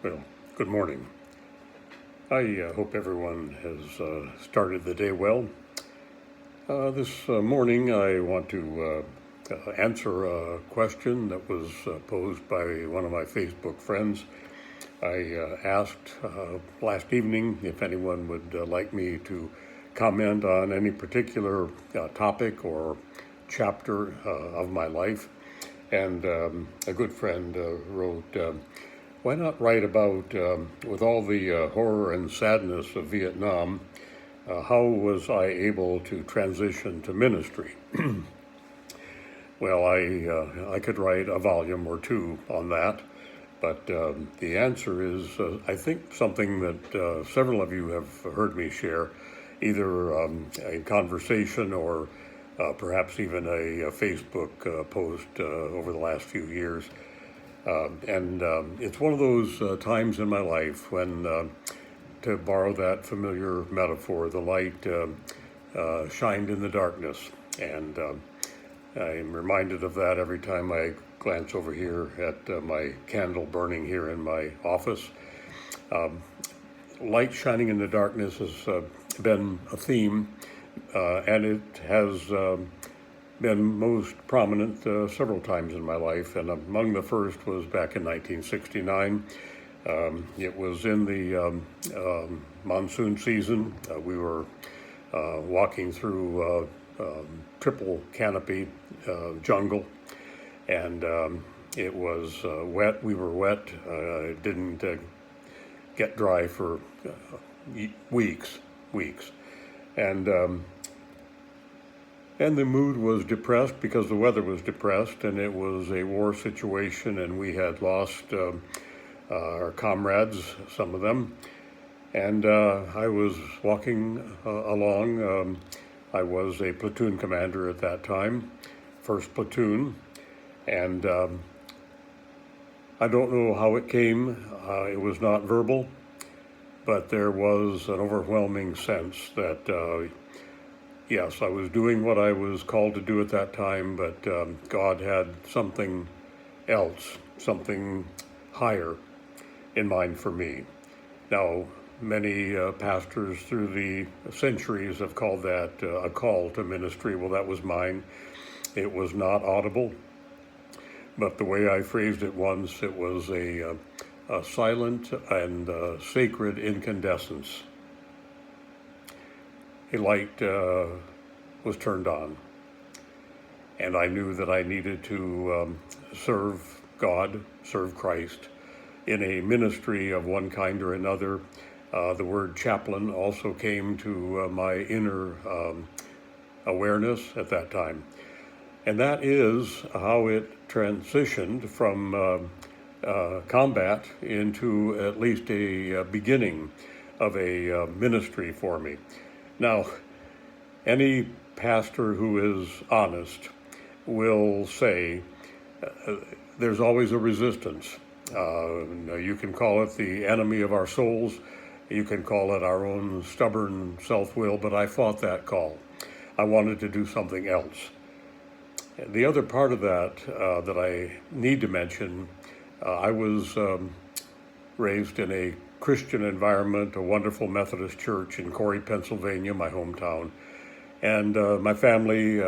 Well, good morning. I hope everyone has started the day well. This morning, I want to answer a question that was posed by one of my Facebook friends. I asked last evening if anyone would like me to comment on any particular topic or chapter of my life. And a good friend wrote, why not write about, with all the horror and sadness of Vietnam, how was I able to transition to ministry? Well, I could write a volume or two on that, but the answer is, I think, something that several of you have heard me share, either a conversation or perhaps even a Facebook post over the last few years. And it's one of those times in my life when, to borrow that familiar metaphor, the light shined in the darkness. And I'm reminded of that every time I glance over here at my candle burning here in my office. Light shining in the darkness has been a theme, and it has been most prominent several times in my life, and among the first was back in 1969. It was in the monsoon season. We were walking through triple canopy jungle, and it was wet. We were wet. It didn't get dry for weeks, and the mood was depressed because the weather was depressed, and it was a war situation, and we had lost our comrades, some of them. And I was walking along. I was a platoon commander at that time, 1st Platoon, and I don't know how it came. It was not verbal, but there was an overwhelming sense that yes, I was doing what I was called to do at that time, but God had something else, something higher in mind for me. Now, many pastors through the centuries have called that a call to ministry. Well, that was mine. It was not audible, but the way I phrased it once, it was a silent and sacred incandescence. A light was turned on, and I knew that I needed to serve God, serve Christ, in a ministry of one kind or another. The word chaplain also came to my inner awareness at that time, and that is how it transitioned from combat into at least a beginning of a ministry for me. Now, any pastor who is honest will say there's always a resistance. You can call it the enemy of our souls. You can call it our own stubborn self-will, but I fought that call. I wanted to do something else. The other part of that that I need to mention, I was raised in a Christian environment, a wonderful Methodist church in Corey, Pennsylvania, my hometown. And my family,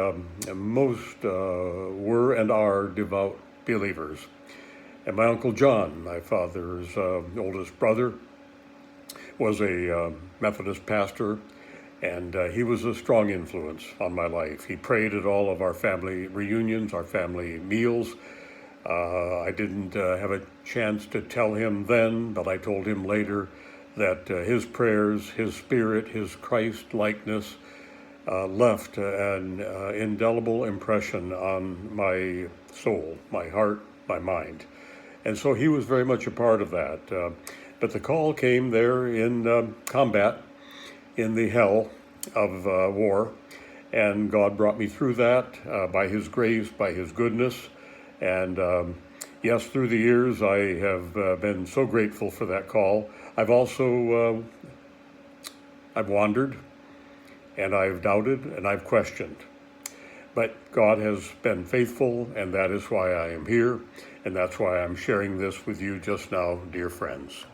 most were and are devout believers. And my Uncle John, my father's oldest brother, was a Methodist pastor, and he was a strong influence on my life. He prayed at all of our family reunions, our family meals. I didn't have a chance to tell him then, but I told him later that his prayers, his spirit, his Christ-likeness left an indelible impression on my soul, my heart, my mind. And so he was very much a part of that. But the call came there in combat, in the hell of war, and God brought me through that by His grace, by His goodness. And yes, through the years, I have been so grateful for that call. I've also, I've wandered, and I've doubted, and I've questioned. But God has been faithful, and that is why I am here, and that's why I'm sharing this with you just now, dear friends.